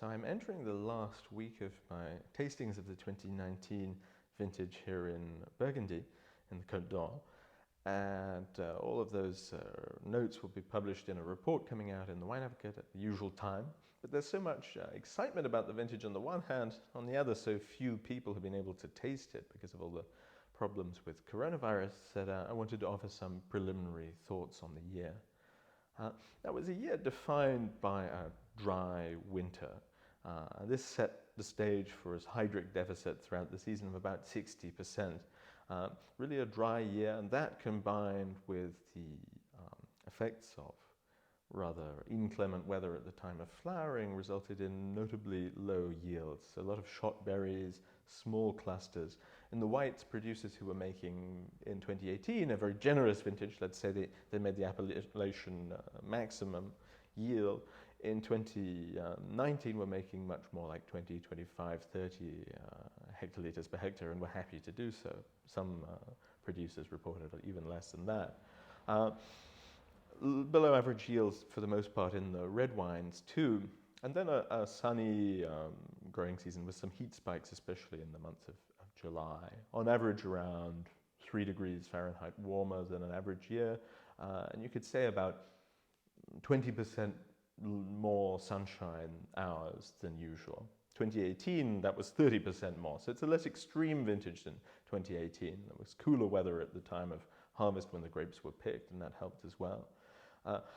So I'm entering the last week of my tastings of the 2019 vintage here in Burgundy, in the Côte d'Or. And all of those notes will be published in a report coming out in the Wine Advocate at the usual time. But there's so much excitement about the vintage on the one hand, on the other so few people have been able to taste it because of all the problems with coronavirus that I wanted to offer some preliminary thoughts on the year. That was a year defined by a dry winter. This set the stage for a hydric deficit throughout the season of about 60%. Really a dry year, and that combined with the effects of rather inclement weather at the time of flowering resulted in notably low yields. A lot of shot berries, small clusters. In the whites, producers who were making in 2018 a very generous vintage, let's say they made the appellation maximum yield, in 2019 were making much more like 20, 25, 30 hectoliters per hectare and were happy to do so. Some producers reported even less than that. Below average yields for the most part in the red wines too, and then a sunny growing season with some heat spikes, especially in the months of July. On average around 3 degrees Fahrenheit warmer than an average year, and you could say about 20% more sunshine hours than usual. 2018, that was 30% more, so it's a less extreme vintage than 2018. There was cooler weather at the time of harvest when the grapes were picked, and that helped as well.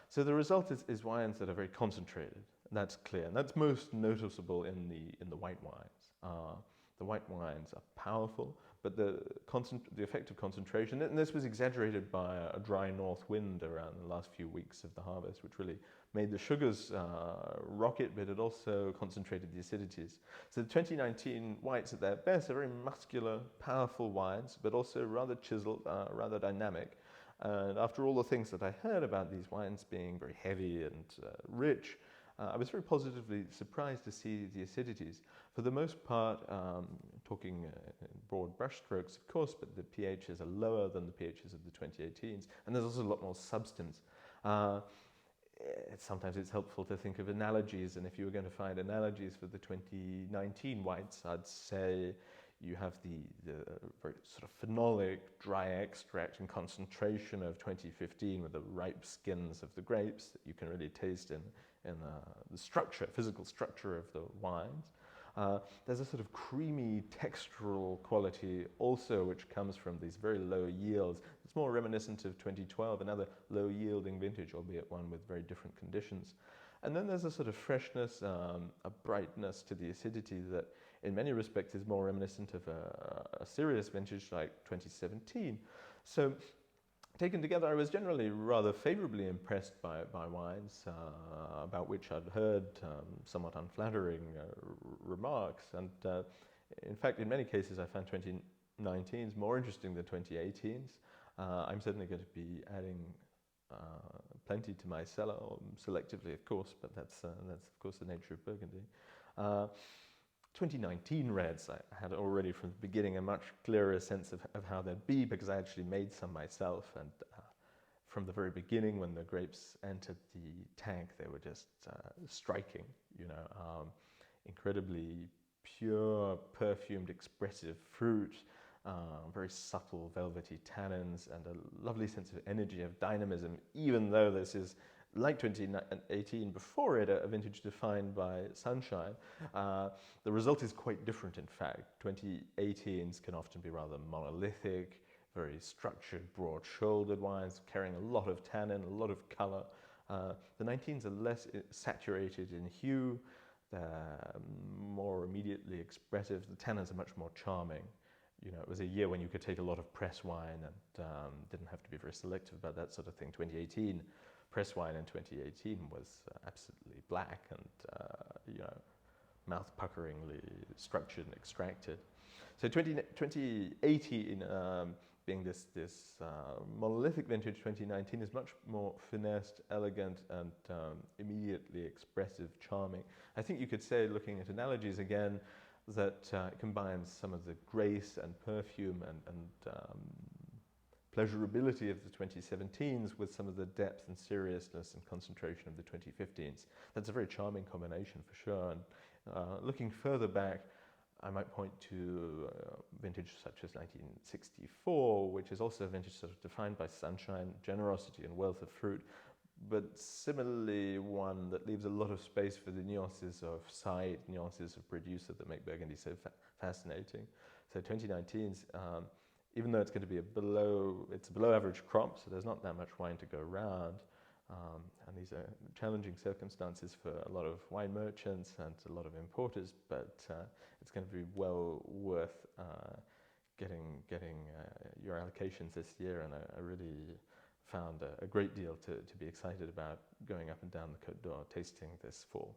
So the result is wines that are very concentrated, and that's clear, and that's most noticeable in the white wines. The white wines are powerful, but the effect of concentration, and this was exaggerated by a dry north wind around the last few weeks of the harvest, which really made the sugars rocket, but it also concentrated the acidities. So the 2019 whites at their best are very muscular, powerful wines, but also rather chiseled, rather dynamic. And after all the things that I heard about these wines being very heavy and rich, I was very positively surprised to see the acidities. For the most part, talking in broad brushstrokes, of course, but the pHs are lower than the pHs of the 2018s, and there's also a lot more substance. Sometimes it's helpful to think of analogies, and if you were going to find analogies for the 2019 whites, I'd say you have the very sort of phenolic, dry extract and concentration of 2015 with the ripe skins of the grapes that you can really taste in the structure, physical structure of the wines. There's a sort of creamy textural quality also which comes from these very low yields. It's more reminiscent of 2012, another low yielding vintage, albeit one with very different conditions. And then there's a sort of freshness, a brightness to the acidity that in many respects is more reminiscent of a serious vintage like 2017. So taken together, I was generally rather favorably impressed by wines about which I'd heard somewhat unflattering remarks. And in fact, in many cases, I found 2019s more interesting than 2018s. I'm certainly going to be adding plenty to my cellar, selectively, of course, but that's of course the nature of Burgundy. 2019 reds, I had already from the beginning a much clearer sense of how they'd be because I actually made some myself, and from the very beginning when the grapes entered the tank, they were just striking, incredibly pure, perfumed, expressive fruit, very subtle velvety tannins, and a lovely sense of energy, of dynamism, even though this is like 2018 before it, a vintage defined by sunshine. The result is quite different, in fact. 2018s can often be rather monolithic, very structured, broad-shouldered wines, carrying a lot of tannin, a lot of color. The 19s are less saturated in hue, they're more immediately expressive. The tannins are much more charming. It was a year when you could take a lot of press wine and didn't have to be very selective about that sort of thing. 2018, press wine in 2018 was absolutely black and, mouth-puckeringly structured and extracted. So 2018, being this monolithic vintage, 2019 is much more finessed, elegant, and immediately expressive, charming. I think you could say, looking at analogies again, that it combines some of the grace and perfume and pleasurability of the 2017s with some of the depth and seriousness and concentration of the 2015s. That's a very charming combination for sure, and Looking further back, I might point to vintage such as 1964, which is also a vintage sort of defined by sunshine, generosity, and wealth of fruit, but similarly one that leaves a lot of space for the nuances of site, nuances of producer that make Burgundy so fascinating. So 2019's, even though it's going to be it's a below average crop, so there's not that much wine to go around, and these are challenging circumstances for a lot of wine merchants and a lot of importers, but it's going to be well worth getting your allocations this year, and I really found a great deal to be excited about going up and down the Côte d'Or tasting this fall.